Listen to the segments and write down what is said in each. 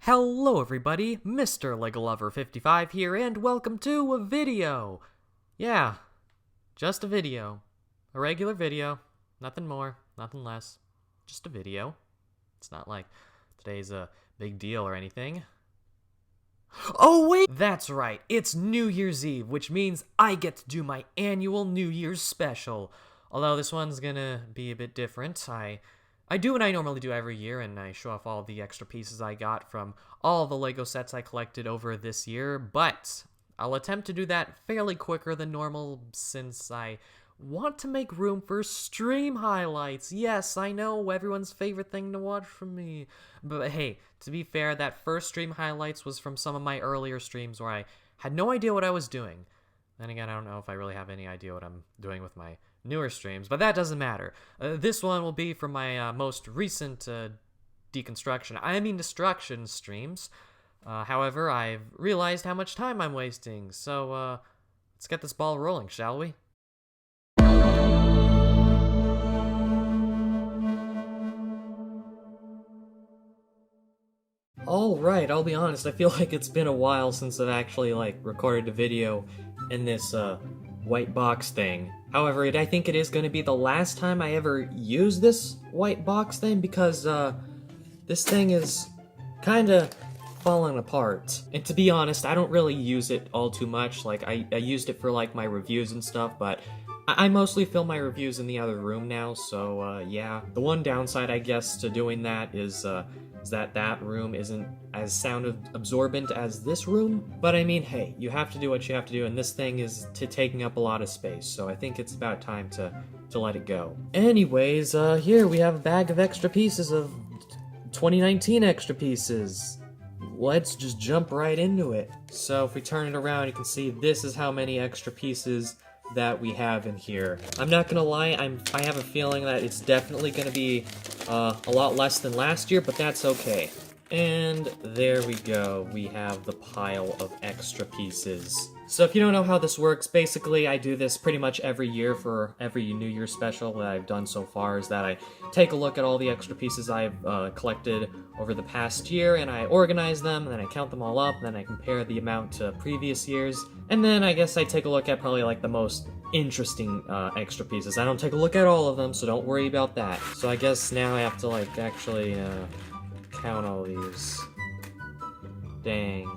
Hello everybody, Mr. Lego Lover 55 here, and welcome to a video. Yeah, just a video. A regular video. Nothing more, nothing less. Just a video. It's not like today's a big deal or anything. Oh wait! That's right, it's New Year's Eve, which means I get to do my annual New Year's special. Although this one's gonna be a bit different. I do what I normally do every year, and I show off all the extra pieces I got from all the Lego sets I collected over this year, but I'll attempt to do that fairly quicker than normal since I want to make room for stream highlights. Yes, I know, everyone's favorite thing to watch from me. But hey, to be fair, that first stream highlights was from some of my earlier streams where I had no idea what I was doing. Then again, I don't know if I really have any idea what I'm doing with my newer streams, but that doesn't matter. This one will be from my most recent destruction streams. However, I've realized how much time I'm wasting, so let's get this ball rolling, shall we? Alright, I'll be honest, I feel like it's been a while since I've actually, recorded a video in this, white box thing. However, I think it is going to be the last time I ever use this white box thing because, this thing is kinda falling apart. And to be honest, I don't really use it all too much. Like, I used it for, my reviews and stuff, but I mostly film my reviews in the other room now, so, yeah. The one downside, I guess, to doing that is that room isn't as sound absorbent as this room. But I mean, hey, you have to do what you have to do, and this thing is taking up a lot of space, so I think it's about time to let it go. Anyways, here we have a bag of extra pieces of 2019 extra pieces. Let's just jump right into it. So if we turn it around, you can see this is how many extra pieces that we have in here. I'm not gonna lie, I have a feeling that it's definitely gonna be a lot less than last year, but that's okay. And there we go, we have the pile of extra pieces. So if you don't know how this works, basically I do this pretty much every year for every New Year's special that I've done so far, is that I take a look at all the extra pieces I've collected over the past year, and I organize them, and then I count them all up, and then I compare the amount to previous years, and then I guess I take a look at probably the most interesting extra pieces. I don't take a look at all of them, so don't worry about that. So I guess now I have to actually count all these. Dang.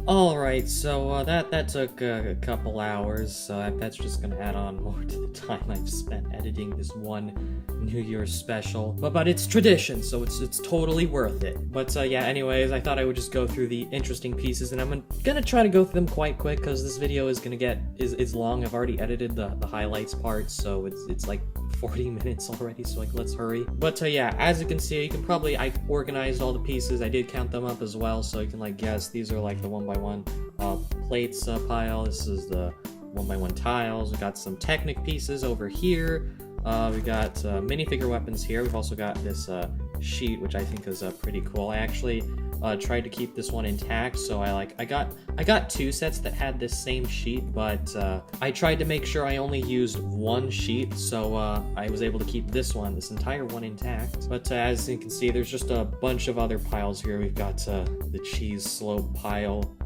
Alright, so that took a couple hours, so that's just gonna add on more to the time I've spent editing this one New Year's special. But it's tradition, so it's totally worth it. But yeah, anyways, I thought I would just go through the interesting pieces, and I'm gonna try to go through them quite quick, because this video is gonna is long. I've already edited the highlights part, so it's like 40 minutes already, so let's hurry. But yeah, as you can see, I organized all the pieces. I did count them up as well, so you can guess these are the 1x1 plates pile. This is the 1x1 tiles. We got some Technic pieces over here. We got minifigure weapons here. We've also got this sheet, which I think is pretty cool. I actually tried to keep this one intact, so I got two sets that had this same sheet, but I tried to make sure I only used one sheet, so I was able to keep this entire one intact. But as you can see, there's just a bunch of other piles here. We've got the cheese slope pile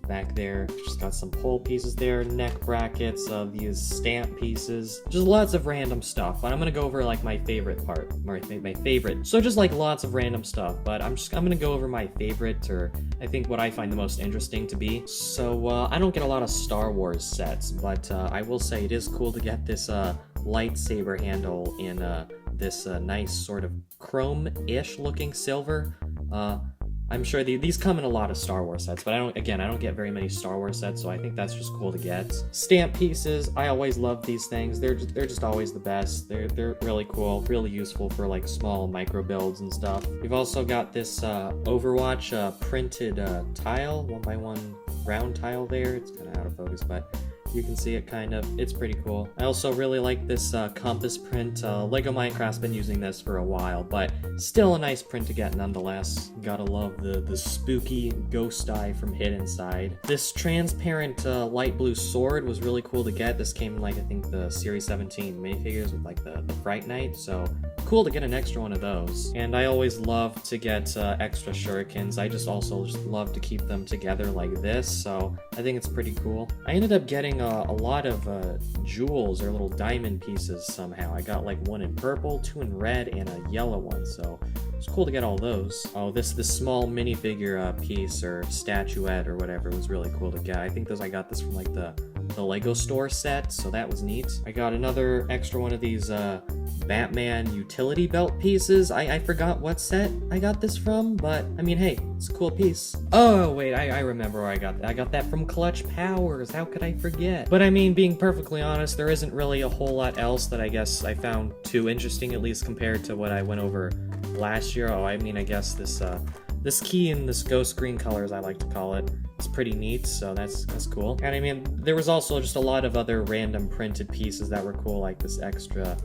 back there. Just got some pole pieces there, neck brackets, these stamp pieces, just lots of random stuff. But I'm gonna go over my favorite part, or my favorite. So just lots of random stuff, but I'm gonna go over my favorite, or I think what I find the most interesting to be. So I don't get a lot of Star Wars sets, but I will say it is cool to get this lightsaber handle in this nice sort of chrome-ish looking silver. I'm sure these come in a lot of Star Wars sets, but I don't get very many Star Wars sets, so I think that's just cool to get. Stamp pieces, I always love these things. They're just always the best. They're really cool, really useful for small micro builds and stuff. We've also got this Overwatch printed tile, 1x1 round tile there. It's kind of out of focus, but You can see it kind of. It's pretty cool. I also really like this compass print. Lego Minecraft's been using this for a while, but still a nice print to get nonetheless. Gotta love the spooky ghost eye from Hidden Side. This transparent light blue sword was really cool to get. This came in like, I think, the Series 17 minifigures with like the Fright Night, so cool to get an extra one of those. And I always love to get extra shurikens. I just love to keep them together like this, so I think it's pretty cool. I ended up getting a lot of jewels or little diamond pieces somehow. I got like one in purple, two in red, and a yellow one, so it's cool to get all those. Oh, this small minifigure piece or statuette or whatever was really cool to get. I think I got this from like the Lego store set, so that was neat. I got another extra one of these Batman utility belt pieces. I forgot what set I got this from, but I mean, hey, it's a cool piece. Oh, wait, I remember where I got that. I got that from Clutch Powers. How could I forget? But I mean, being perfectly honest, there isn't really a whole lot else that I guess I found too interesting, at least compared to what I went over last year. Oh, I mean, I guess this key in this ghost green color, as I like to call it, is pretty neat, so that's cool. And I mean, there was also just a lot of other random printed pieces that were cool, like this extra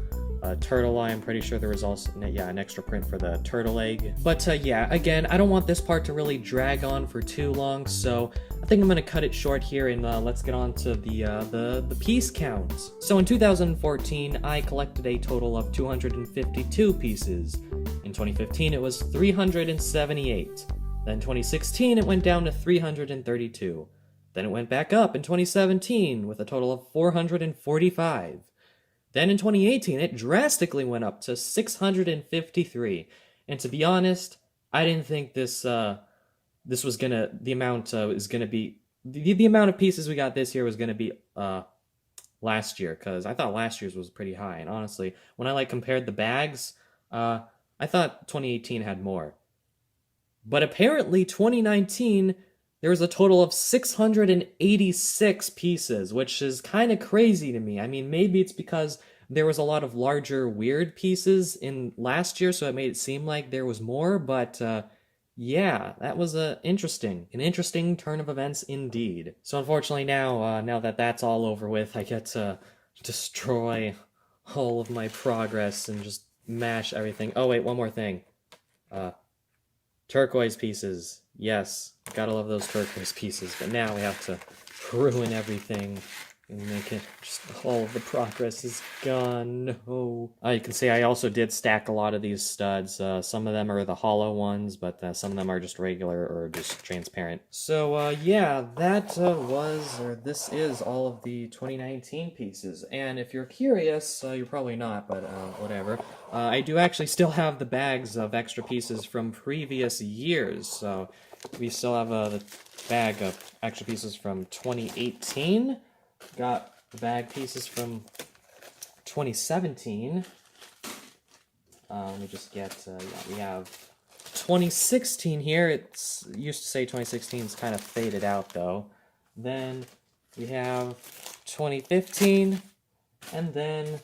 turtle eye. I'm pretty sure there was also, yeah, an extra print for the turtle egg. But yeah, again, I don't want this part to really drag on for too long, so I think I'm gonna cut it short here and let's get on to the piece count. So in 2014, I collected a total of 252 pieces. In 2015, it was 378. Then 2016, it went down to 332. Then it went back up in 2017 with a total of 445. Then in 2018, it drastically went up to 653. And to be honest, I didn't think this was gonna, the amount is gonna be, the amount of pieces we got this year was gonna be last year, because I thought last year's was pretty high. And honestly, when I like compared the bags, I thought 2018 had more. But apparently 2019, there was a total of 686 pieces, which is kind of crazy to me. I mean, maybe it's because there was a lot of larger, weird pieces in last year, so it made it seem like there was more, but yeah, that was an interesting turn of events indeed. So unfortunately now that that's all over with, I get to destroy all of my progress and just mash everything. Oh wait, one more thing. Turquoise pieces. Yes, gotta love those turquoise pieces, but now we have to ruin everything and make it just all of the progress is gone. No. You can see I also did stack a lot of these studs. Some of them are the hollow ones, but some of them are just regular or just transparent. So yeah, this is all of the 2019 pieces. And if you're curious, you're probably not, but whatever. I do actually still have the bags of extra pieces from previous years, so we still have the bag of extra pieces from 2018. Got the bag pieces from 2017. Let me just get, yeah, we have 2016 here. It's used to say 2016. It's kind of faded out though. Then we have 2015, and then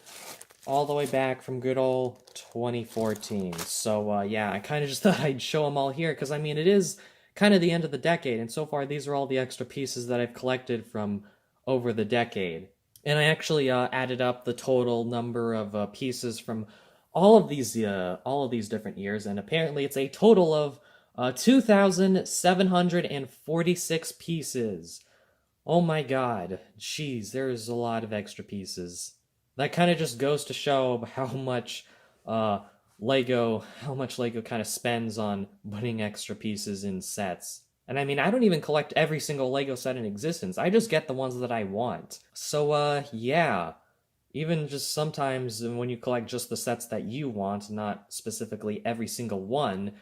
all the way back from good old 2014. So yeah, I kind of just thought I'd show them all here, because I mean, it is kind of the end of the decade, and so far these are all the extra pieces that I've collected from over the decade. And I actually added up the total number of pieces from all of these different years, and apparently it's a total of 2,746 pieces. Oh my god, jeez, there's a lot of extra pieces. That kind of just goes to show how much Lego kind of spends on putting extra pieces in sets. And I mean, I don't even collect every single Lego set in existence. I just get the ones that I want. So, yeah. Even just sometimes when you collect just the sets that you want, not specifically every single one,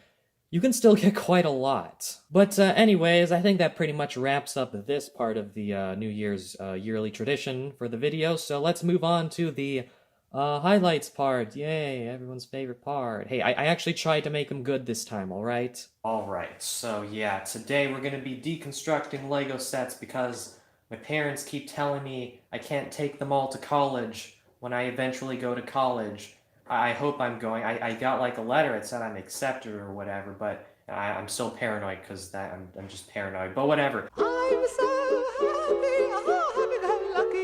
you can still get quite a lot. But anyways, I think that pretty much wraps up this part of the New Year's yearly tradition for the video. So let's move on to the highlights part. Yay, everyone's favorite part. Hey, I actually tried to make them good this time, alright? Alright, so yeah, today we're gonna be deconstructing Lego sets because my parents keep telling me I can't take them all to college when I eventually go to college. I hope I'm going. I got like a letter that said I'm accepted or whatever, but I'm still paranoid because I'm just paranoid, but whatever. I'm so happy, oh, happy,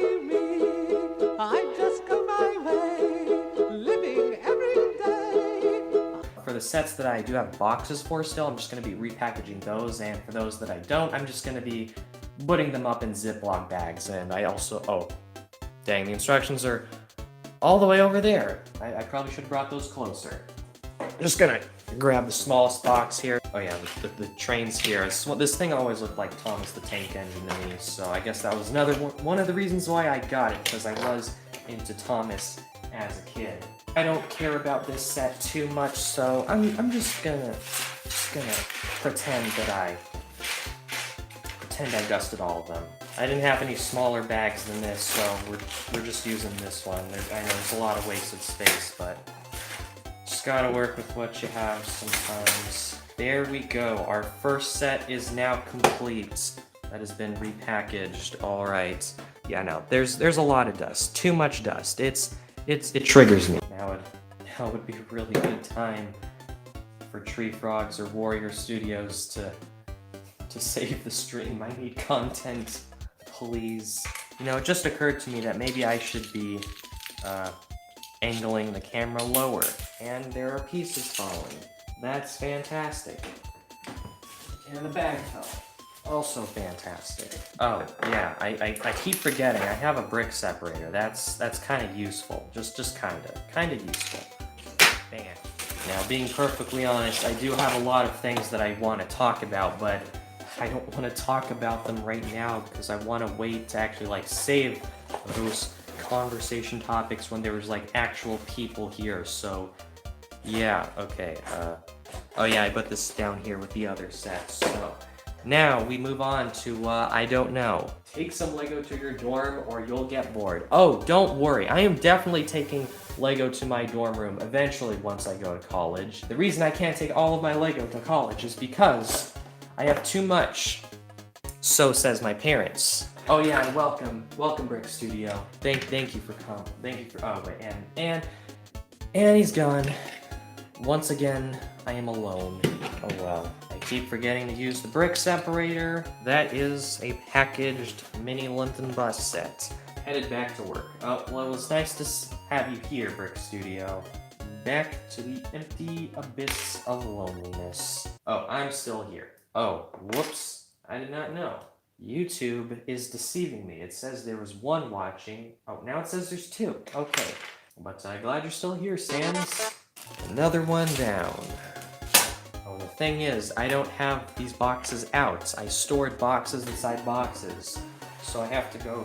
sets that I do have boxes for still, I'm just gonna be repackaging those, and for those that I don't, I'm just gonna be putting them up in Ziploc bags. And I also, oh, dang, the instructions are all the way over there. I probably should have brought those closer. I'm just gonna grab the smallest box here. Oh yeah, the trains here. This thing always looked like Thomas the Tank Engine to me, so I guess that was another one of the reasons why I got it, because I was into Thomas as a kid. I don't care about this set too much, so I'm just gonna pretend I dusted all of them. I didn't have any smaller bags than this, so we're just using this one. I know there's a lot of wasted space, but just gotta work with what you have sometimes. There we go. Our first set is now complete. That has been repackaged. All right. Yeah, no, there's a lot of dust. Too much dust. It triggers me. Now would be a really good time for Tree Frogs or Warrior Studios to save the stream. I need content, please. You know, it just occurred to me that maybe I should be angling the camera lower, and there are pieces falling. That's fantastic. And the bag fell. Also fantastic. Oh, yeah, I keep forgetting. I have a brick separator. That's kind of useful. Just kind of useful. Bam. Now, being perfectly honest, I do have a lot of things that I want to talk about, but I don't want to talk about them right now because I want to wait to actually, like, save those conversation topics when there was, like, actual people here. So, yeah, okay. Oh yeah, I put this down here with the other sets, so... Now, we move on to, I don't know. Take some Lego to your dorm or you'll get bored. Oh, don't worry. I am definitely taking Lego to my dorm room eventually once I go to college. The reason I can't take all of my Lego to college is because I have too much. So says my parents. Oh yeah, welcome Brick Studio. Thank you for coming. Thank you for, oh wait, and he's gone. Once again, I am alone. Oh well. I keep forgetting to use the brick separator. That is a packaged mini London bus set. Headed back to work. Oh, well, it was nice to have you here, Brick Studio. Back to the empty abyss of loneliness. Oh, I'm still here. Oh, whoops. I did not know. YouTube is deceiving me. It says there was one watching. Oh, now it says there's two. Okay. But I'm glad you're still here, Sans. Another one down. Oh, the thing is, I don't have these boxes out. I stored boxes inside boxes. So I have to go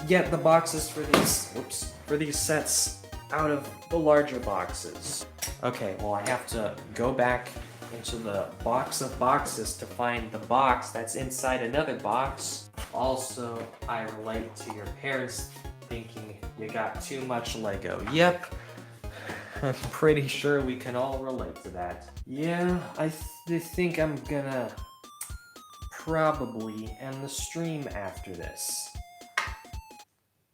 get the boxes for these sets out of the larger boxes. Okay, well I have to go back into the box of boxes to find the box that's inside another box. Also, I relate to your parents thinking you got too much Lego. Yep. I'm pretty sure we can all relate to that. Yeah, I think I'm gonna probably end the stream after this.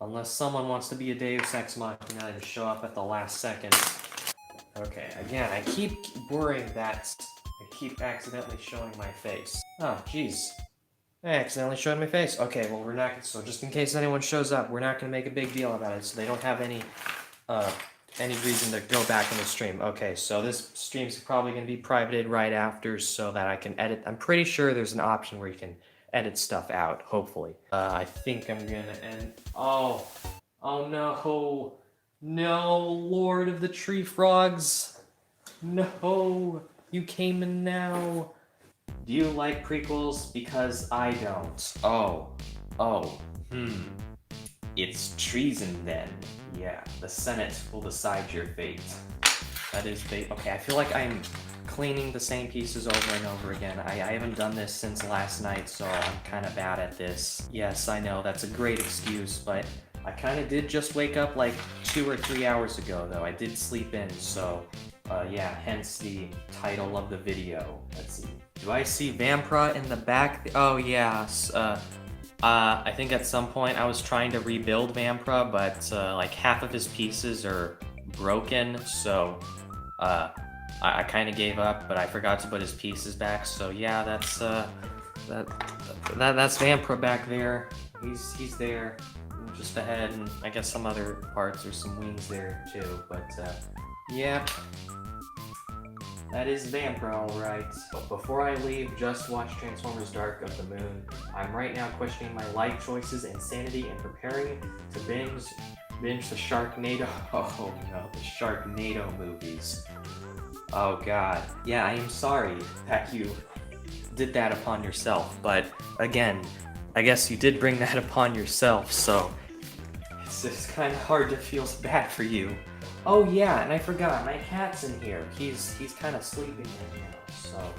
Unless someone wants to be a Deus Ex Machina and show up at the last second. Okay, again, I keep worrying that I keep accidentally showing my face. Oh, jeez. I accidentally showed my face. Okay, well, we're not, so just in case anyone shows up, we're not gonna make a big deal about it, so they don't have any reason to go back in the stream. Okay, so this stream's probably going to be privated right after so that I can edit. I'm pretty sure there's an option where you can edit stuff out, hopefully. I think I'm going to end... Oh no. No, Lord of the Tree Frogs. No, you came in now. Do you like prequels? Because I don't. It's treason then. Yeah, the Senate will decide your fate. That is fate. Okay, I feel like I'm cleaning the same pieces over and over again. I haven't done this since last night, so I'm kind of bad at this. Yes, I know, that's a great excuse, but I kind of did just wake up like 2 or 3 hours ago, though. I did sleep in, so yeah, hence the title of the video. Let's see. Do I see Vampra in the back? Oh, yeah. I think at some point I was trying to rebuild Vampra, but like half of his pieces are broken, so I kind of gave up, but I forgot to put his pieces back. So yeah, that's Vampra back there. He's there, just ahead, and I guess some other parts or some wings there too. But yeah. that is Vampire, alright. But before I leave, just watch Transformers Dark of the Moon. I'm right now questioning my life choices and sanity and preparing to binge the Sharknado. Oh no, the Sharknado movies. Oh god. Yeah, I am sorry that you did that upon yourself, but again, I guess you did bring that upon yourself, so it's just kind of hard to feel bad for you. Oh yeah, and I forgot, my cat's in here. He's kind of sleeping right now, so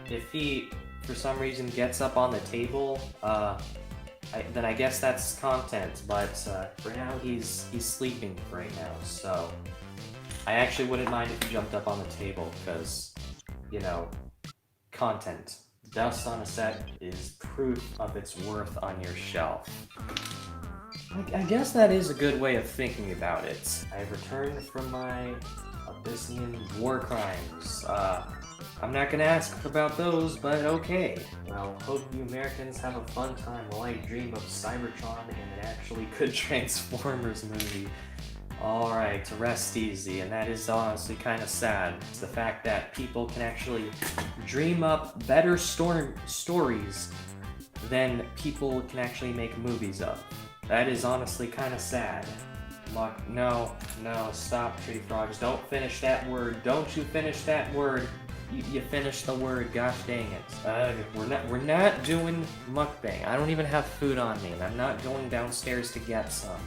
if he, for some reason, gets up on the table, then I guess that's content, but for now he's sleeping right now, so I actually wouldn't mind if he jumped up on the table, because, you know, content. Dust on a set is proof of its worth on your shelf. I guess that is a good way of thinking about it. I've returned from my Abyssinian war crimes. I'm not gonna ask about those, but okay. Well, hope you Americans have a fun time while I dream of Cybertron and an actually good Transformers movie. Alright, rest easy, and that is honestly kind of sad. It's the fact that people can actually dream up better stories than people can actually make movies of. That is honestly kind of sad. No, stop, Tree Frogs. Don't finish that word. Don't you finish that word. You finished the word, gosh dang it. We're not doing mukbang. I don't even have food on me, and I'm not going downstairs to get some.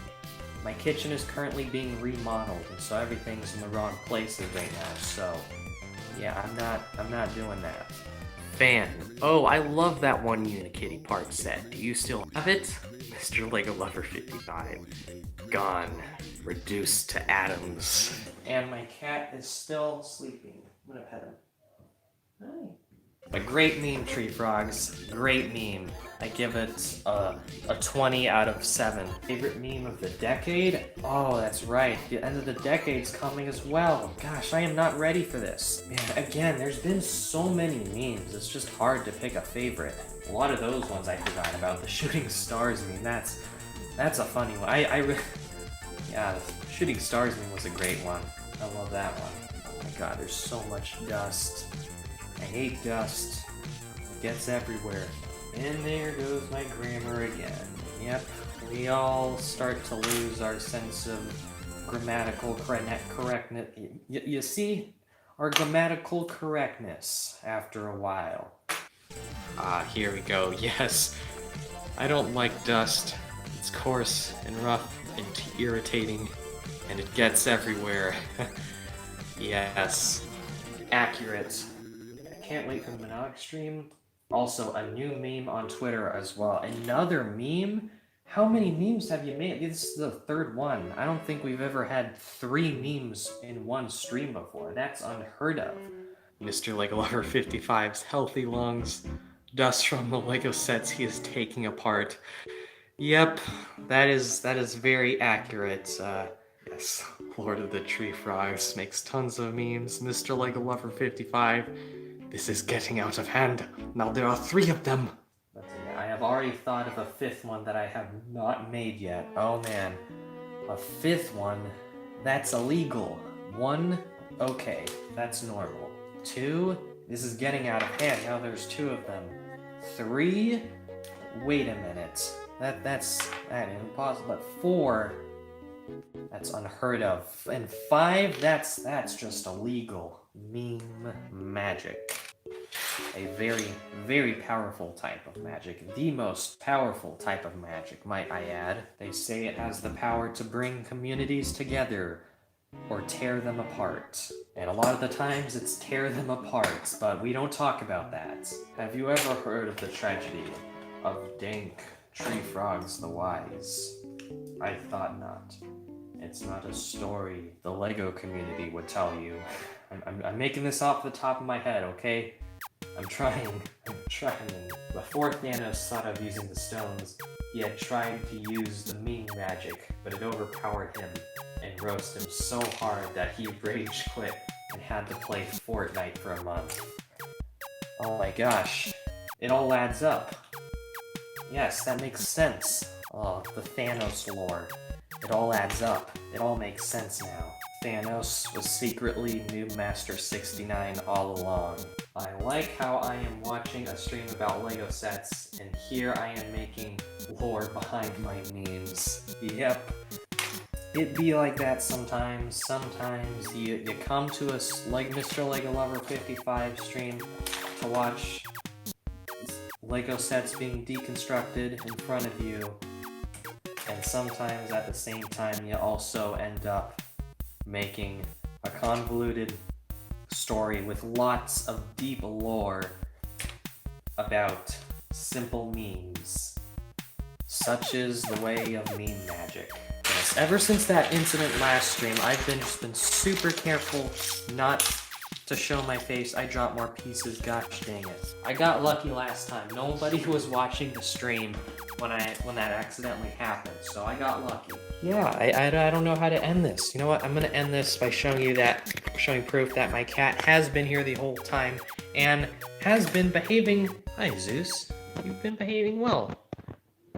My kitchen is currently being remodeled, and so everything's in the wrong places right now, so yeah, I'm not doing that. Fan. Oh, I love that one Unikitty part set. Do you still have it? Mr. Lego Lover 55. Gone. Reduced to atoms. And my cat is still sleeping. I'm gonna pet him. Hi. A great meme, Tree Frogs. Great meme. I give it a 20 out of 7. Favorite meme of the decade? Oh, that's right. The end of the decade's coming as well. Gosh, I am not ready for this. Man, again, there's been so many memes. It's just hard to pick a favorite. A lot of those ones I forgot about. The Shooting Stars meme, that's a funny one. Yeah, the Shooting Stars meme was a great one. I love that one. Oh my god, there's so much dust. I hate dust. It gets everywhere. And there goes my grammar again. Yep, we all start to lose our sense of grammatical correctness. You see? Our grammatical correctness after a while. Here we go. Yes. I don't like dust. It's coarse and rough and irritating, and it gets everywhere. Yes. Accurate. Can't wait for the Monog stream. Also, a new meme on Twitter as well. Another meme? How many memes have you made? This is the third one. I don't think we've ever had 3 memes in one stream before. That's unheard of. Mr. Lego Lover 55's healthy lungs. Dust from the Lego sets he is taking apart. Yep, that is very accurate. Yes, Lord of the Tree Frogs makes tons of memes. Mr. Lego Lover 55. This is getting out of hand. Now there are 3 of them. I have already thought of a 5th one that I have not made yet. Oh man. A 5th one? That's illegal. 1? Okay, that's normal. 2? This is getting out of hand. Now there's 2 of them. 3? Wait a minute. That's impossible. But 4? That's unheard of. And 5? That's just illegal. Meme magic. A very, very powerful type of magic. The most powerful type of magic, might I add. They say it has the power to bring communities together or tear them apart. And a lot of the times it's tear them apart, but we don't talk about that. Have you ever heard of the tragedy of Dank Tree Frogs the Wise? I thought not. It's not a story the Lego community would tell you. I'm making this off the top of my head, okay? I'm trying. Before Thanos thought of using the stones, he had tried to use the meme magic, but it overpowered him and roasted him so hard that he rage quit and had to play Fortnite for a month. Oh my gosh. It all adds up. Yes, that makes sense. Oh, the Thanos lore. It all adds up. It all makes sense now. Thanos was secretly Noob Master 69 all along. I like how I am watching a stream about LEGO sets, and here I am making lore behind my memes. Yep. It be like that sometimes. Sometimes you come to us like Mr. LEGO Lover 55 stream to watch LEGO sets being deconstructed in front of you, and sometimes at the same time you also end up making a convoluted story with lots of deep lore about simple memes. Such is the way of meme magic. Yes, ever since that incident last stream, I've just been super careful not to show my face. I dropped more pieces, gosh dang it. I got lucky last time. Nobody was watching the stream when that accidentally happened, so I got lucky. Yeah, I don't know how to end this. You know what? I'm gonna end this by showing proof that my cat has been here the whole time and has been behaving. Hi, Zeus. You've been behaving well.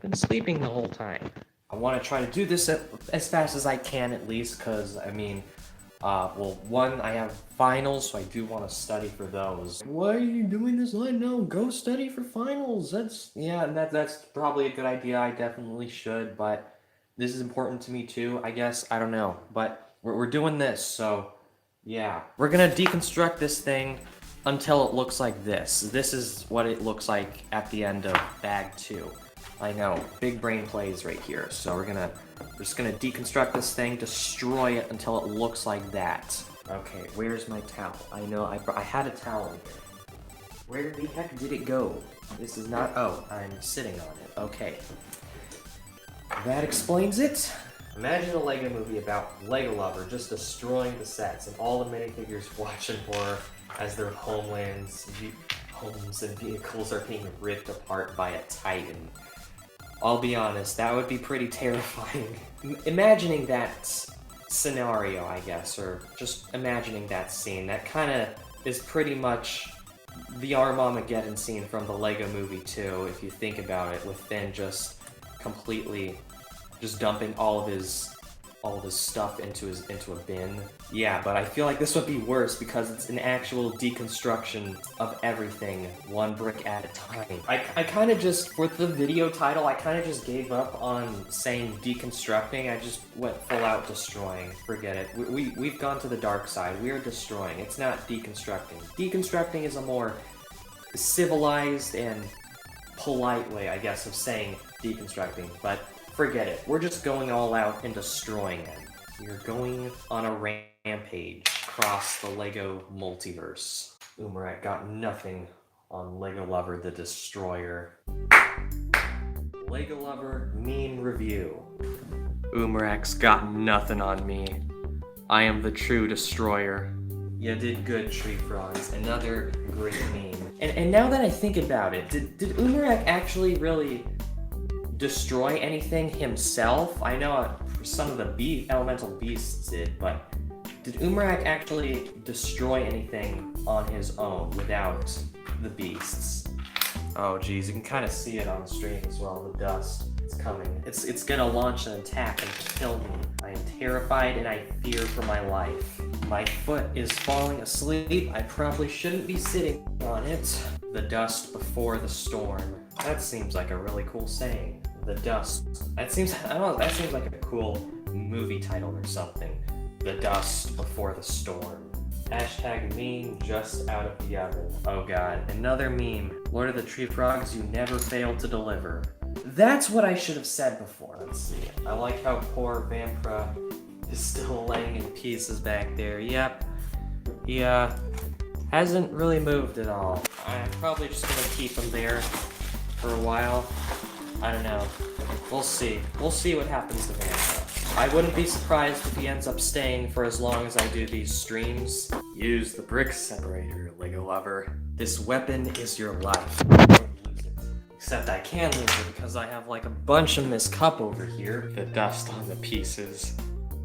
Been sleeping the whole time. I want to try to do this as fast as I can, at least, because I mean, well, one, I have finals, so I do want to study for those. Why are you doing this? I know, go study for finals. That's probably a good idea. I definitely should, but this is important to me too, I guess. I don't know, but we're doing this, so yeah. We're gonna deconstruct this thing until it looks like this. This is what it looks like at the end of bag 2. I know, big brain plays right here, so we're just gonna deconstruct this thing, destroy it until it looks like that. Okay, where's my towel? I know, I had a towel in here. Where the heck did it go? This is not, oh, I'm sitting on it, okay. That explains it. Imagine a LEGO movie about LEGO Lover just destroying the sets and all the minifigures watching for as their homes and vehicles are being ripped apart by a Titan. I'll be honest, that would be pretty terrifying. Imagining that scenario, I guess, or just imagining that scene, that kind of is pretty much the Armageddon scene from the LEGO Movie 2, if you think about it, with Finn just completely dumping all of his stuff into a bin. Yeah, but I feel like this would be worse because it's an actual deconstruction of everything, one brick at a time. I kind of just, for the video title, I kind of just gave up on saying deconstructing. I just went full out destroying. Forget it. We've gone to the dark side. We are destroying. It's not deconstructing. Deconstructing is a more civilized and polite way, I guess, of saying deconstructing, but forget it. We're just going all out and destroying it. We're going on a rampage across the LEGO multiverse. Umarak got nothing on LEGO Lover the Destroyer. LEGO Lover meme review. Umarak's got nothing on me. I am the true destroyer. You did good, Tree Frogs. Another great meme. And now that I think about it, did Umarak actually really destroy anything himself? I know some of the elemental beasts did, but did Umarak actually destroy anything on his own without the beasts? Oh geez, you can kind of see it on the stream as well, the dust. It's coming. It's gonna launch an attack and kill me. I am terrified and I fear for my life. My foot is falling asleep. I probably shouldn't be sitting on it. The dust before the storm. That seems like a really cool saying. The dust. That seems like a cool movie title or something. The dust before the storm. Hashtag meme just out of the oven. Oh god, another meme. Lord of the Tree Frogs, you never fail to deliver. That's what I should have said before. Let's see. I like how poor Vampra is still laying in pieces back there. Yep. He hasn't really moved at all. I'm probably just gonna keep him there for a while. I don't know. We'll see. We'll see what happens to Vampra. I wouldn't be surprised if he ends up staying for as long as I do these streams. Use the brick separator, LEGO Lover. This weapon is your life. Don't lose it. Except I can lose it because I have like a bunch of Miss Cup over here. The dust on the pieces.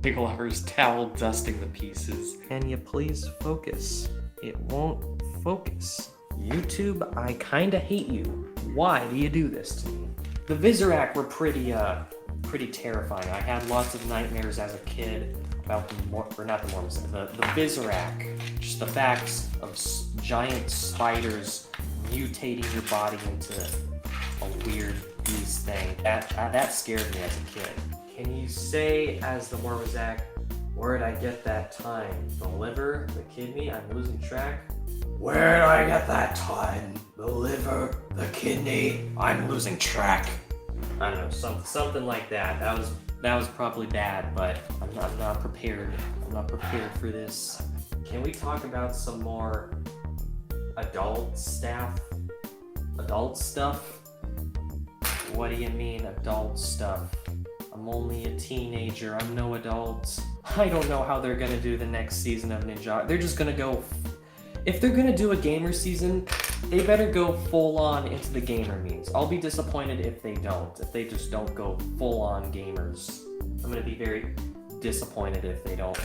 LEGO Lover's towel dusting the pieces. Can you please focus? It won't focus. YouTube, I kinda hate you. Why do you do this to me? The Visorak were pretty terrifying. I had lots of nightmares as a kid. about or not the Mormons, the Visorak. Just the facts of giant spiders mutating your body into a weird beast thing. That scared me as a kid. Can you say, as the Mormozak, where'd I get that time? The liver? The kidney? I'm losing track. Where'd I get that time? The liver? The kidney? I'm losing track. I don't know, something like that. That was probably bad, but I'm not prepared. I'm not prepared for this. Can we talk about some more adult stuff? What do you mean, adult stuff? I'm only a teenager. I'm no adult. I don't know how they're gonna do the next season of Ninja. They're just gonna go. If they're gonna do a gamer season, they better go full on into the gamer memes. I'll be disappointed if they don't. If they just don't go full on gamers. I'm gonna be very disappointed if they don't.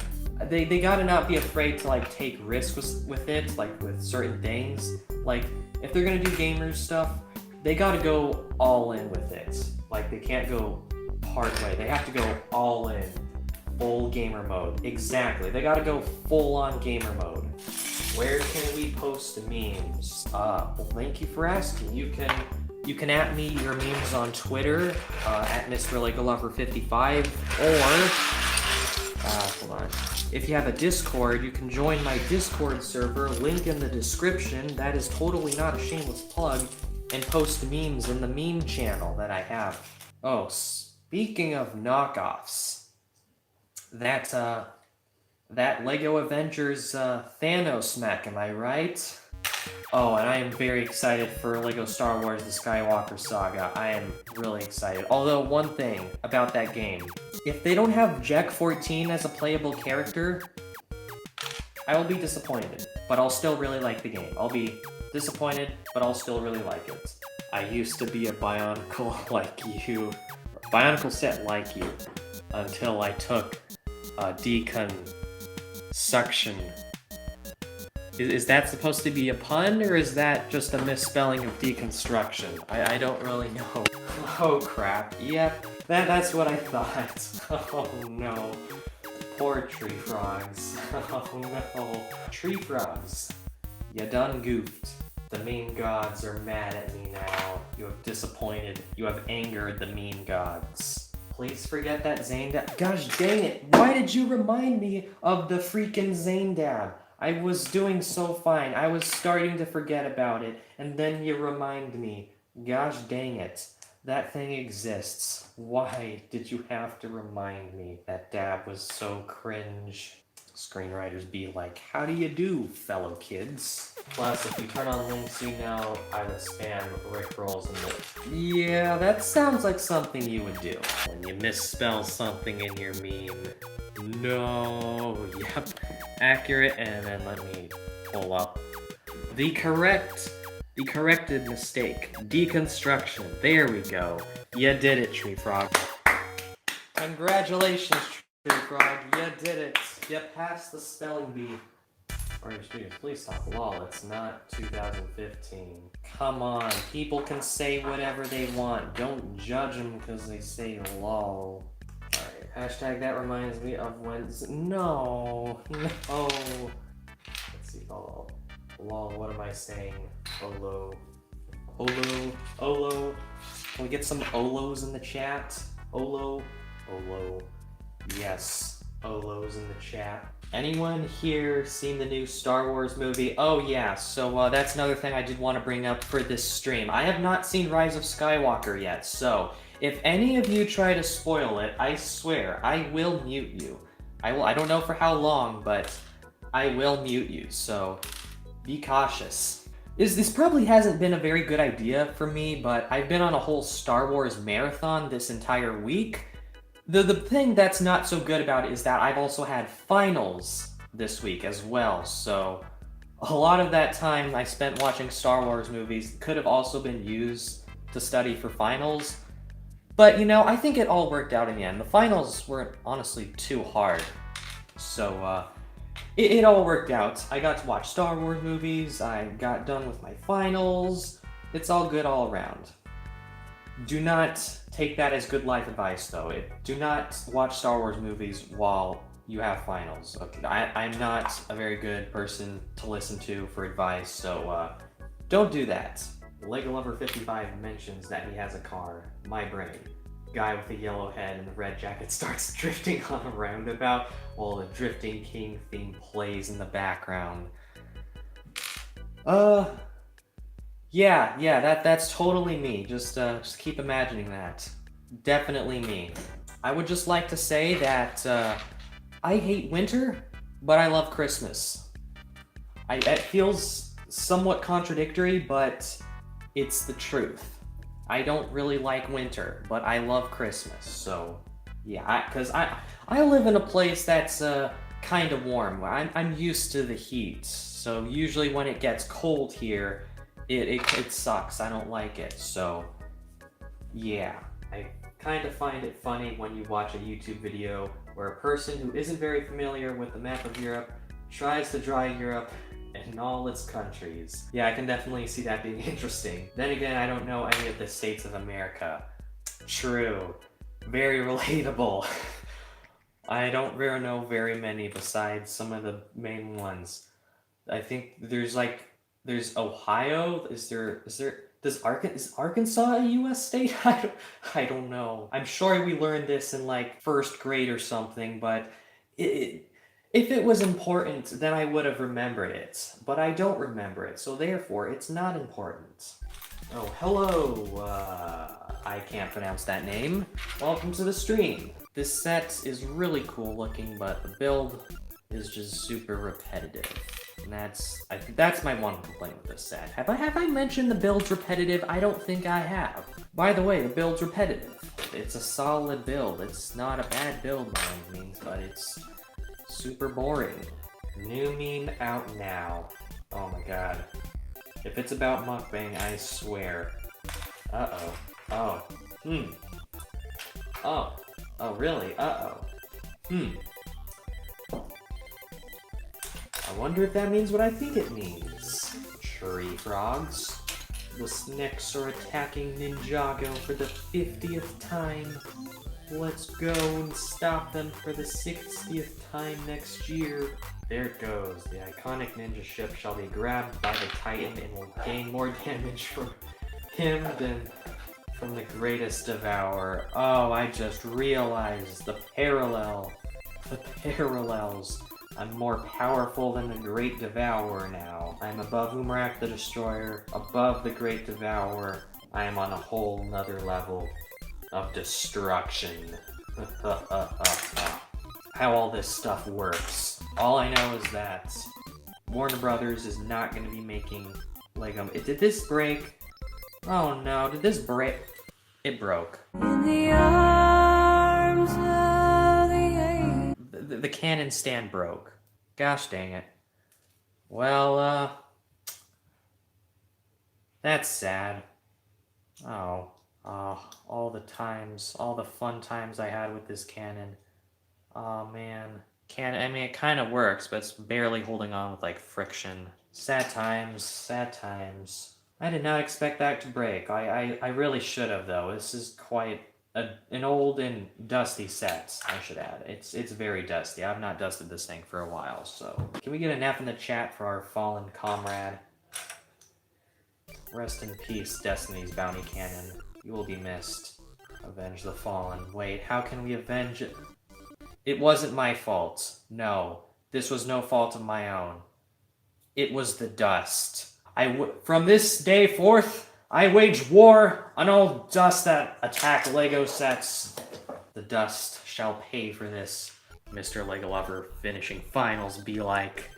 They gotta not be afraid to like take risks with it, like with certain things. Like if they're gonna do gamer stuff, they gotta go all in with it. Like they can't go part way. They have to go all in, full gamer mode. Exactly. They gotta go full on gamer mode. Where can we post memes? Well, thank you for asking. You can at me your memes on Twitter at Mr. LegoLover55, or hold on. If you have a Discord, you can join my Discord server. Link in the description. That is totally not a shameless plug. And post memes in the meme channel that I have. Oh, speaking of knockoffs, that LEGO Avengers Thanos mech, am I right? Oh, and I am very excited for LEGO Star Wars The Skywalker Saga. I am really excited. Although, one thing about that game, if they don't have Jack 14 as a playable character, I will be disappointed, but I'll still really like the game. I'll be disappointed, but I'll still really like it. I used to be a Bionicle like you, Bionicle set like you, until I took deconstruction. Is that supposed to be a pun, or is that just a misspelling of deconstruction? I don't really know. Oh crap, yep, that's what I thought. Oh no. Poor tree frogs. Oh no. Tree frogs. You done goofed. The meme gods are mad at me now. You have disappointed. You have angered the meme gods. Please forget that Zane Dab. Gosh dang it, why did you remind me of the freaking Zane Dab? I was doing so fine. I was starting to forget about it, and then you remind me. Gosh dang it. That thing exists. Why did you have to remind me? That dab was so cringe. Screenwriters be like, how do you do, fellow kids? Plus, if you turn on links, you know I would spam Rickrolls in the... Yeah, that sounds like something you would do. When you misspell something in your meme. No, yep, accurate, and then let me pull up the corrected mistake. Deconstruction, there we go. You did it, Tree Frog. Congratulations, Tree Frog, you did it. You passed the spelling bee. Alright, students, please stop. Lol, it's not 2015. Come on, people can say whatever they want. Don't judge them because they say lol. Alright, hashtag that reminds me of when... No. Let's see, lol. Lol, what am I saying? Olo. Olo. Can we get some Olos in the chat? Olo. Yes. Olos in the chat. Anyone here seen the new Star Wars movie? Oh yeah, so that's another thing I did want to bring up for this stream. I have not seen Rise of Skywalker yet, so if any of you try to spoil it, I swear, I will mute you. I don't know for how long, but I will mute you, so be cautious. This probably hasn't been a very good idea for me, but I've been on a whole Star Wars marathon this entire week. The thing that's not so good about it is that I've also had finals this week as well, so a lot of that time I spent watching Star Wars movies could have also been used to study for finals. But, you know, I think it all worked out in the end. The finals weren't honestly too hard, so it all worked out. I got to watch Star Wars movies, I got done with my finals, it's all good all around. Do not take that as good life advice, though. Do not watch Star Wars movies while you have finals. Okay, I'm not a very good person to listen to for advice, so don't do that. Lego Lover 55 mentions that he has a car. My brain. Guy with the yellow head and the red jacket starts drifting on a roundabout while the Drifting King theme plays in the background. Yeah, that's totally me. Just keep imagining that. Definitely me. I would just like to say that I hate winter, but I love Christmas. It feels somewhat contradictory, but it's the truth. I don't really like winter, but I love Christmas. So yeah, because I live in a place that's kind of warm. I'm used to the heat, so usually when it gets cold here, it sucks. I don't like it. So yeah, I kind of find it funny when you watch a YouTube video where a person who isn't very familiar with the map of Europe tries to draw Europe in all its countries. Yeah, I can definitely see that being interesting. Then again, I don't know any of the states of America. True. Very relatable. I don't really know very many besides some of the main ones. I think there's Ohio. Is Arkansas a U.S. state? I don't know. I'm sure we learned this in like first grade or something, but if it was important, then I would have remembered it. But I don't remember it, so therefore it's not important. Oh, hello. I can't pronounce that name. Welcome to the stream. This set is really cool looking, but the build is just super repetitive. And I think that's my one complaint with this set. Have I mentioned the build's repetitive? I don't think I have. By the way, the build's repetitive. It's a solid build. It's not a bad build by any means, but it's super boring. New meme out now. Oh my god. If it's about mukbang, I swear. Uh-oh. Oh. Oh, really? Uh-oh. I wonder if that means what I think it means. Tree frogs. The snakes are attacking Ninjago for the 50th time. Let's go and stop them for the 60th time next year. There it goes. The iconic ninja ship shall be grabbed by the Titan and will gain more damage from him than from the greatest devourer. Oh, I just realized the parallel. The parallels. I'm more powerful than the Great Devourer now. I'm above Umarak the Destroyer, above the Great Devourer. I am on a whole nother level of destruction. How all this stuff works. All I know is that Warner Brothers is not going to be making Lego. Did this break? Oh no, did this break? It broke. In the arms of the cannon stand broke. Gosh dang it. Well, that's sad. Oh, all the fun times I had with this cannon. Oh man. I mean, it kind of works, but it's barely holding on with like friction. Sad times, sad times. I did not expect that to break. I really should have though. This is quite an old and dusty set, I should add. It's very dusty. I've not dusted this thing for a while, so. Can we get an F in the chat for our fallen comrade? Rest in peace, Destiny's bounty cannon. You will be missed. Avenge the fallen. Wait, how can we avenge it? It wasn't my fault. No, this was no fault of my own. It was the dust. From this day forth, I wage war on all dust that attack Lego sets. The dust shall pay for this. Mr. Lego Lover finishing finals be like.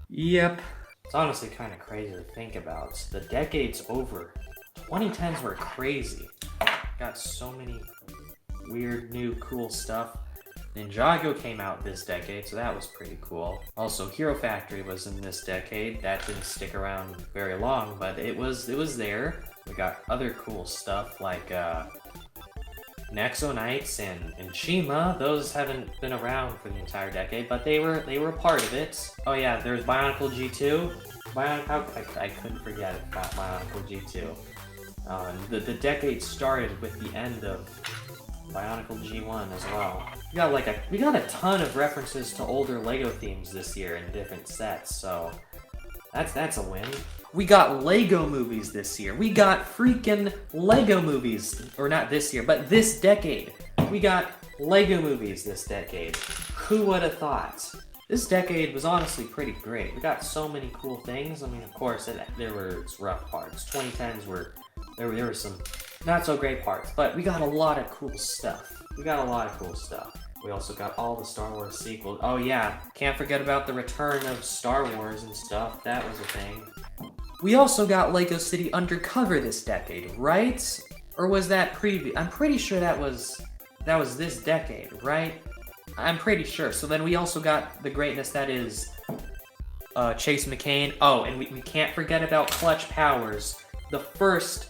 Yep. It's honestly kind of crazy to think about. The decade's over. 2010s were crazy. Got so many weird, new, cool stuff. Ninjago came out this decade, so that was pretty cool. Also, Hero Factory was in this decade. That didn't stick around very long, but it was there. We got other cool stuff like Nexo Knights and Shima. Those haven't been around for the entire decade, but they were a part of it. Oh yeah, there's Bionicle G2. I couldn't forget about Bionicle G2. The decade started with the end of Bionicle G1 as well. We got a ton of references to older LEGO themes this year in different sets, so that's a win. We got LEGO movies this year. We got freaking LEGO movies, or not this year, but this decade. We got LEGO movies this decade. Who would have thought? This decade was honestly pretty great. We got so many cool things. I mean, of course, there were rough parts. 2010s there were some not so great parts, but we got a lot of cool stuff. We also got all the Star Wars sequels. Oh yeah, can't forget about the return of Star Wars and stuff. That was a thing. We also got LEGO City Undercover this decade, right? Or was that previous? I'm pretty sure that was this decade, right? I'm pretty sure. So then we also got the greatness that is Chase McCain. Oh, and we can't forget about Clutch Powers, the first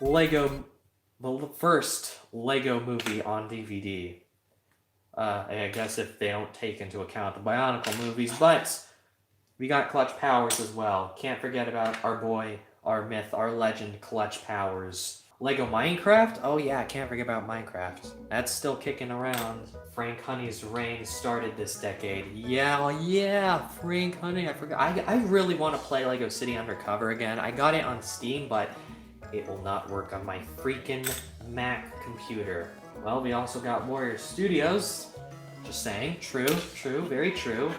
LEGO movie on DVD. I guess if they don't take into account the Bionicle movies, but we got Clutch Powers as well. Can't forget about our boy, our myth, our legend, Clutch Powers. LEGO Minecraft? Oh yeah, can't forget about Minecraft. That's still kicking around. Frank Honey's reign started this decade. Yeah, Frank Honey, I forgot. I really want to play LEGO City Undercover again. I got it on Steam, but it will not work on my freaking Mac computer. Well, we also got Warrior Studios. Just saying, true, very true.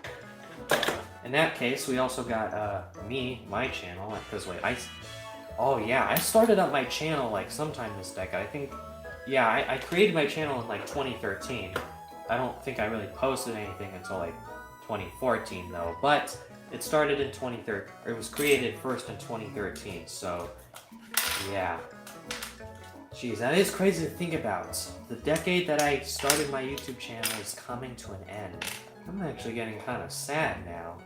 In that case, we also got my channel, because wait, I started up my channel like sometime this decade. I think, yeah, I created my channel in like 2013. I don't think I really posted anything until like 2014 though, but it started in 2013, or it was created first in 2013, so yeah. Jeez, that is crazy to think about. The decade that I started my YouTube channel is coming to an end. I'm actually getting kind of sad now.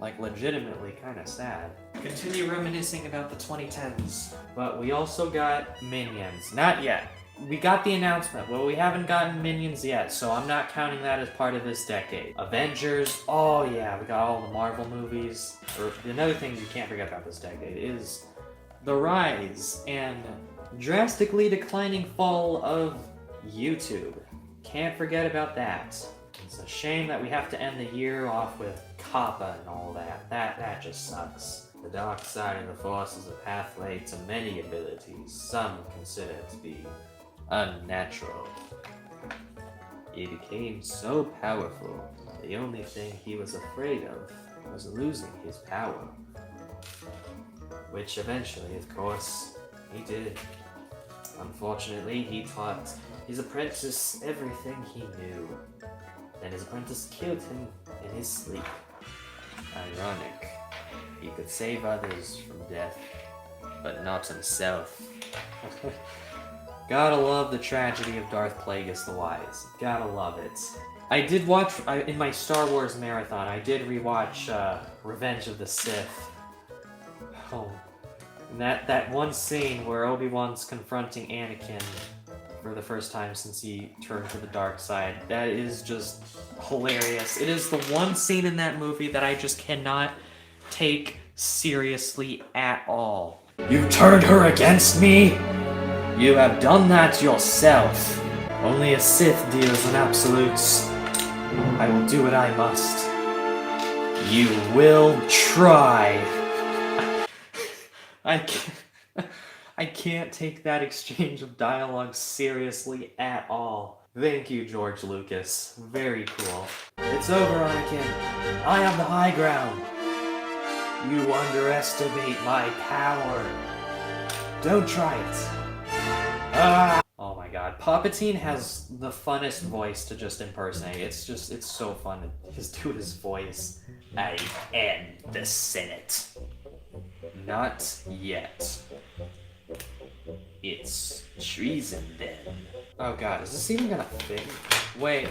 Like, legitimately kind of sad. Continue reminiscing about the 2010s. But we also got Minions. Not yet. We got the announcement. Well, we haven't gotten Minions yet, so I'm not counting that as part of this decade. Avengers. Oh yeah, we got all the Marvel movies. Another thing you can't forget about this decade is the rise and drastically declining fall of YouTube. Can't forget about that. It's a shame that we have to end the year off with Kappa and all that. That just sucks. The dark side of the Force is a pathway to many abilities some consider to be unnatural. He became so powerful, the only thing he was afraid of was losing his power. Which eventually, of course, he did. Unfortunately, he taught his apprentice everything he knew. Then his apprentice killed him in his sleep. Ironic. He could save others from death, but not himself. Gotta love the tragedy of Darth Plagueis the Wise. Gotta love it. I did watch, in my Star Wars marathon, I did rewatch Revenge of the Sith. Oh. And that one scene where Obi-Wan's confronting Anakin for the first time since he turned to the dark side, that is just hilarious. It is the one scene in that movie that I just cannot take seriously at all. You've turned her against me? You have done that yourself. Only a Sith deals in absolutes. I will do what I must. You will try. I can't take that exchange of dialogue seriously at all. Thank you, George Lucas. Very cool. It's over, Anakin. I have the high ground. You underestimate my power. Don't try it. Ah! Oh my god. Palpatine has the funnest voice to just impersonate. It's so fun to just do his voice. I am the Senate. Not yet. It's treason then. Oh god, is this even gonna fit? Wait.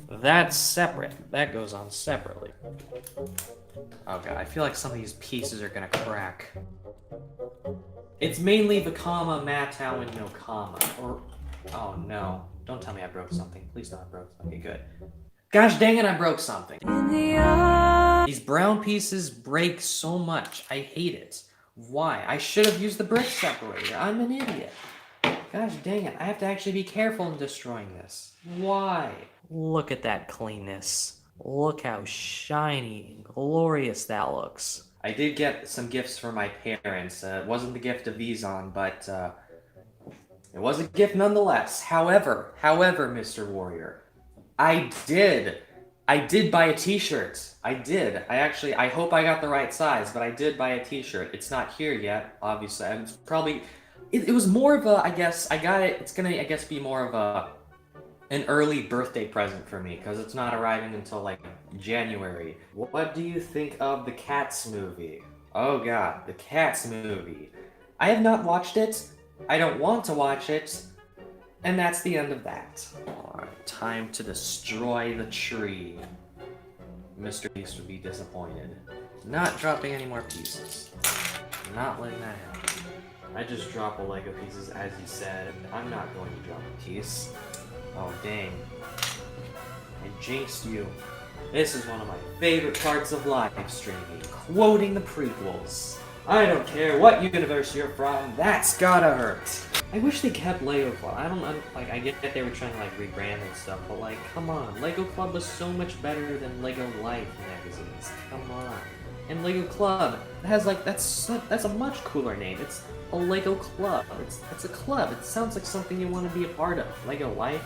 That's separate. That goes on separately. Oh god, I feel like some of these pieces are gonna crack. It's mainly the comma, Matau, and no comma. Or, oh no. Don't tell me I broke something. Please don't, I broke something. Okay, good. Gosh dang it, I broke something. These brown pieces break so much. I hate it. Why? I should have used the brick separator. I'm an idiot. Gosh dang it, I have to actually be careful in destroying this. Why? Look at that cleanness. Look how shiny and glorious that looks. I did get some gifts for my parents. It wasn't the gift of Vizon, but it was a gift nonetheless. However, Mr. Warrior, I did buy a t-shirt. I did. I hope I got the right size, but I did buy a t-shirt. It's not here yet, obviously. It's probably, it was more of a, I guess, I got it, it's gonna, I guess, be more of an early birthday present for me, because it's not arriving until, like, January. What do you think of the Cats movie? Oh god, the Cats movie. I have not watched it. I don't want to watch it. And that's the end of that. Alright, time to destroy the tree. Mr. Beast would be disappointed. Not dropping any more pieces. Not letting that happen. I just drop a Lego pieces as you said. I'm not going to drop a piece. Oh dang. I jinxed you. This is one of my favorite parts of live streaming. Quoting the prequels. I don't care what universe you're from, that's gotta hurt. I wish they kept Lego Club. I get that they were trying to like rebrand and stuff, but like, come on. Lego Club was so much better than Lego Life magazines. Come on. And Lego Club has like, that's a much cooler name. It's a Lego Club. It's a club. It sounds like something you want to be a part of. Lego Life?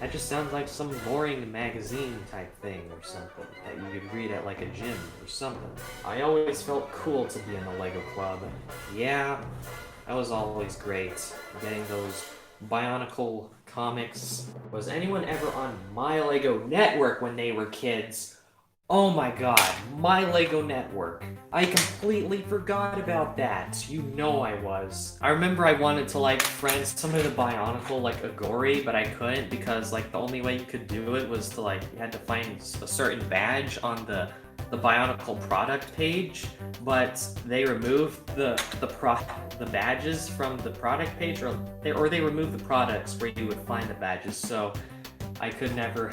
That just sounds like some boring magazine type thing or something that you could read at like a gym or something. I always felt cool to be in the Lego Club. Yeah, that was always great. Getting those Bionicle comics. Was anyone ever on My Lego Network when they were kids? Oh my god, My Lego Network. I completely forgot about that. You know I was. I remember I wanted to like friend some of the Bionicle like Agori, but I couldn't because like the only way you could do it was to like, you had to find a certain badge on the Bionicle product page, but they removed the badges from the product page, or they removed the products where you would find the badges, so I could never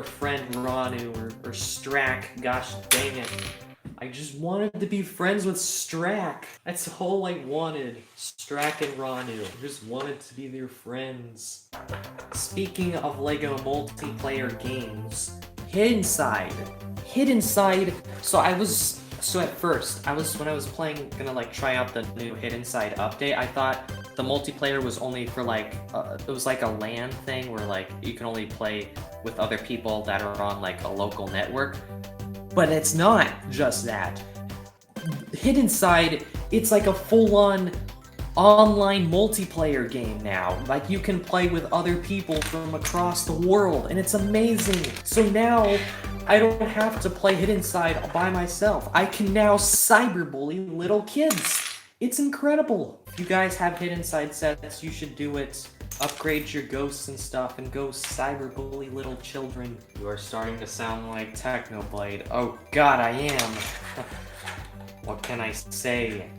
friend Ranu or Strack. Gosh dang it. I just wanted to be friends with Strack. That's all I wanted. Strack and Ranu. I just wanted to be their friends. Speaking of Lego multiplayer games, Hidden Side. So at first, when I was playing, gonna like try out the new Hidden Side update, I thought the multiplayer was only for like, it was like a LAN thing where like you can only play with other people that are on like a local network. But it's not just that. Hidden Side, it's like a full-on online multiplayer game now. Like you can play with other people from across the world, and it's amazing. So now, I don't have to play Hidden Side by myself. I can now cyberbully little kids. It's incredible. If you guys have Hidden Side sets, you should do it. Upgrade your ghosts and stuff and go cyberbully little children. You are starting to sound like Technoblade. Oh god, I am. What can I say?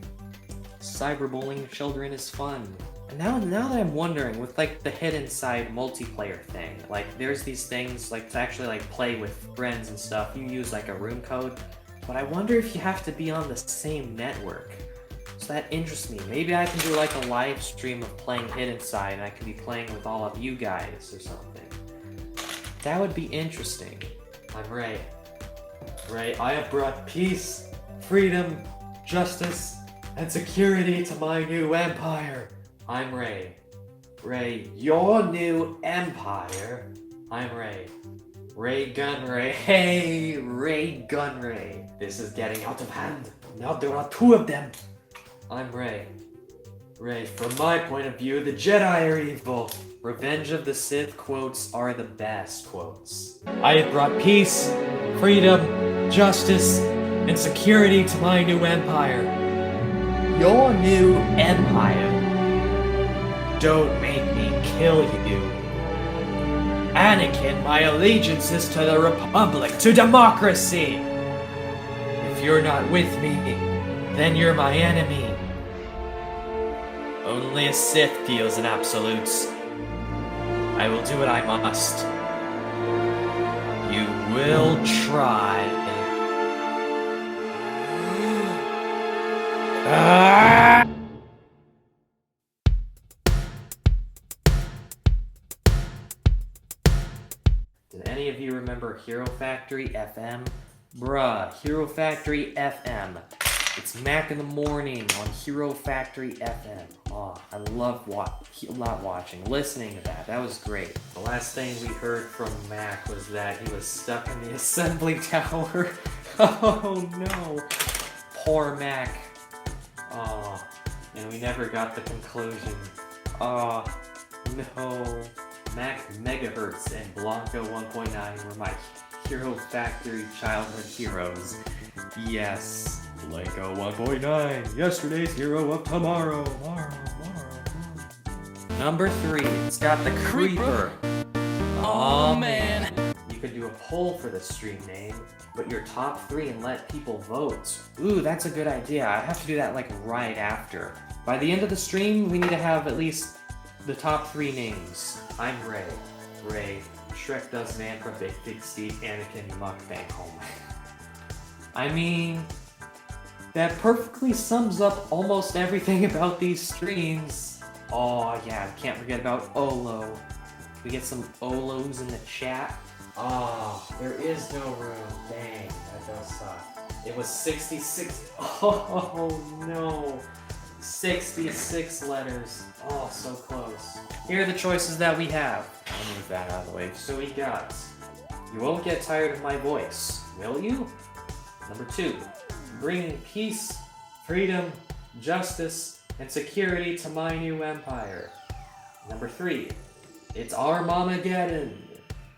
Cyberbullying children is fun. And now that I'm wondering, with like the Hidden Side multiplayer thing, like there's these things like to actually like play with friends and stuff, you use like a room code, but I wonder if you have to be on the same network. So that interests me. Maybe I can do like a live stream of playing Hidden Side and I can be playing with all of you guys or something. That would be interesting. I'm Ray. I have brought peace, freedom, justice, and security to my new empire. I'm Ray. Your new empire. I'm Ray. Ray Gunray. Hey, Ray Gunray. This is getting out of hand. Now there are two of them. I'm Ray. From my point of view, the Jedi are evil. Revenge of the Sith quotes are the best quotes. I have brought peace, freedom, justice, and security to my new empire. Your new empire? Don't make me kill you. Anakin, my allegiance is to the Republic, to democracy. If you're not with me, then you're my enemy. Only a Sith deals in absolutes. I will do what I must. You will try. Ah! Did any of you remember Hero Factory FM? Bruh, Hero Factory FM. It's Mac in the morning on Hero Factory FM. Oh, I love listening to that. That was great. The last thing we heard from Mac was that he was stuck in the assembly tower. Oh no. Poor Mac. Oh, and we never got the conclusion. Oh, no. Mac Megahertz and Blanca 1.9 were my Hero Factory childhood heroes. Yes. Blanca 1.9, yesterday's hero of tomorrow. Number 3, it's got the Creeper. Oh man. You could do a poll for the stream name, but your top 3 and let people vote. Ooh, that's a good idea. I have to do that like right after. By the end of the stream, we need to have at least the top 3 names. I'm Ray. Ray. Shrek does man from Big Steve, Anakin, mukbang. Oh my. I mean, that perfectly sums up almost everything about these streams. Oh yeah, can't forget about Olo. We get some Olos in the chat. Oh, there is no room. Dang, that does suck. It was 66. Oh no. 66 letters. Oh, so close. Here are the choices that we have. I'll move that out of the way. So we got, you won't get tired of my voice, will you? Number 2, bringing peace, freedom, justice, and security to my new empire. Number 3, it's Armageddon.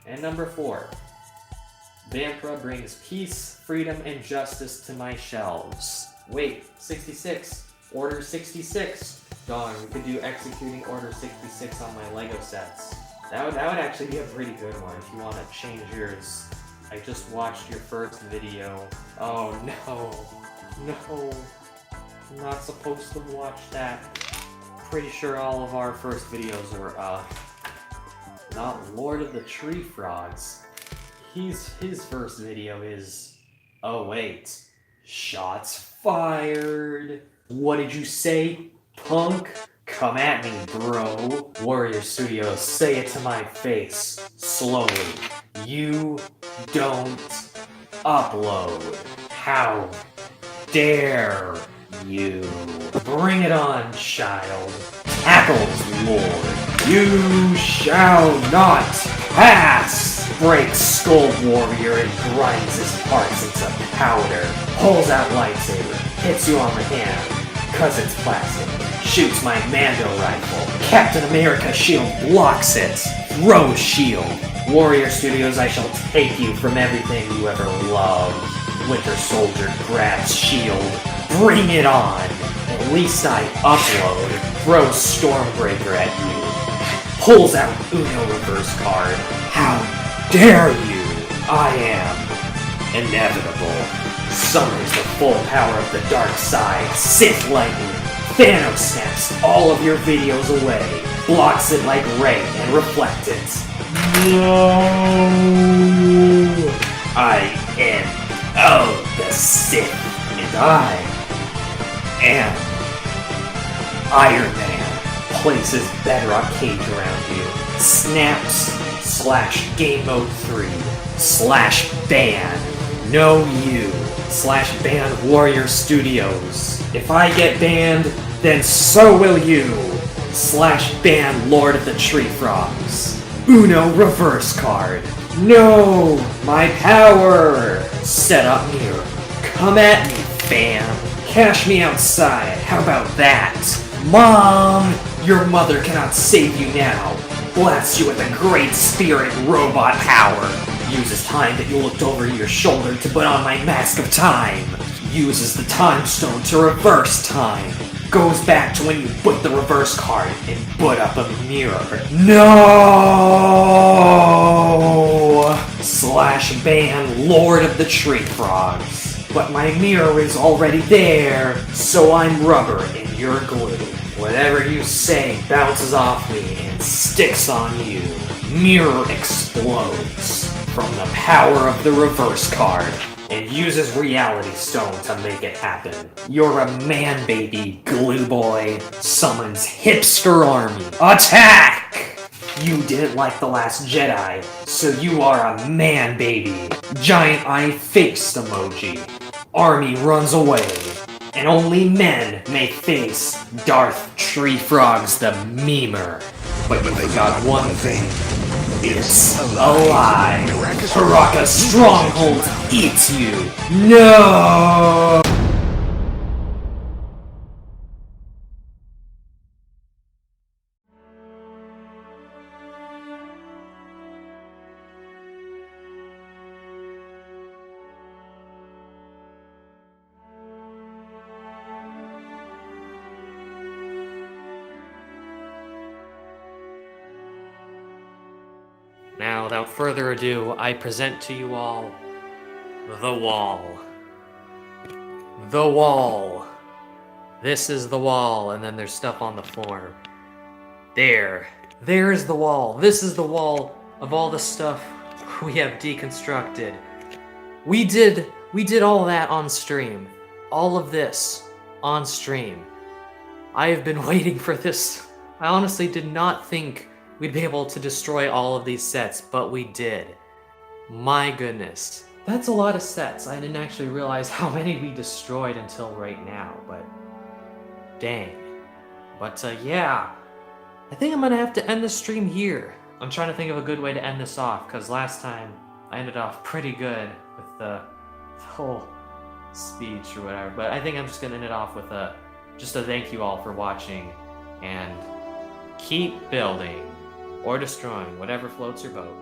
And number 4, Vampra brings peace, freedom, and justice to my shelves. Wait, 66. Order 66. Darn, we could do executing Order 66 on my Lego sets. That would actually be a pretty good one if you want to change yours. I just watched your first video. Oh no. No. I'm not supposed to watch that. Pretty sure all of our first videos were, not Lord of the Tree Frogs. His first video is... Oh wait. Shots fired! What did you say, punk? Come at me, bro. Warrior Studios, say it to my face. Slowly. You don't upload. How dare you? Bring it on, child. Tackles, Lord. You shall not pass! Breaks Skull Warrior and grinds his parts into powder. Pulls out lightsaber. Hits you on the hand. 'Cause it's plastic. Shoots my Mando rifle. Captain America shield blocks it. Throws shield. Warrior Studios, I shall take you from everything you ever loved. Winter Soldier grabs shield. Bring it on. At least I upload. Throws Stormbreaker at you. Pulls out Uno reverse card. How dare you? I am inevitable. Summons the full power of the dark side. Sith lightning. Thanos snaps all of your videos away. Blocks it like rain and reflects it. No! I am the Sith. And I am Iron Man. Places Bedrock cage around you. Snaps / Game Mode 3 / ban. No you / ban Warrior Studios. If I get banned, then so will you / ban Lord of the Tree Frogs. Uno reverse card. No! My power! Set up mirror. Come at me, fam. Cash me outside. How about that? Mom! Your mother cannot save you now. Blasts you with a great spirit robot power. Uses time that you looked over your shoulder to put on my mask of time. Uses the time stone to reverse time. Goes back to when you put the reverse card and put up a mirror. No! / ban Lord of the Tree Frogs. But my mirror is already there, so I'm rubber and you're glue. Whatever you say bounces off me and sticks on you. Mirror explodes from the power of the reverse card. and uses Reality Stone to make it happen. You're a man baby, Glue Boy summons Hipster Army. Attack! You didn't like The Last Jedi, so you are a man baby. Giant eye faced emoji. Army runs away, and only men may face Darth Tree Frogs the Memer. But you forgot one thing. It's a lie. Paraka's stronghold eats you. No! Now, without further ado, I present to you all the wall. The wall. This is the wall, and then there's stuff on the floor. There's the wall. This is the wall of all the stuff we have deconstructed. We did all that on stream. All of this on stream. I have been waiting for this. I honestly did not think we'd be able to destroy all of these sets, but we did. My goodness. That's a lot of sets. I didn't actually realize how many we destroyed until right now, but dang. But yeah, I think I'm gonna have to end the stream here. I'm trying to think of a good way to end this off, because last time I ended off pretty good with the whole speech or whatever, but I think I'm just gonna end it off with just a thank you all for watching, and keep building. Or destroying, whatever floats your boat.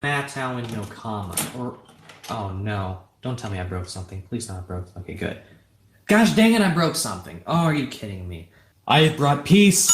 Matau and no comma. Or, oh no. Don't tell me I broke something. Please not broke. Okay, good. Gosh dang it, I broke something. Oh, are you kidding me? I have brought peace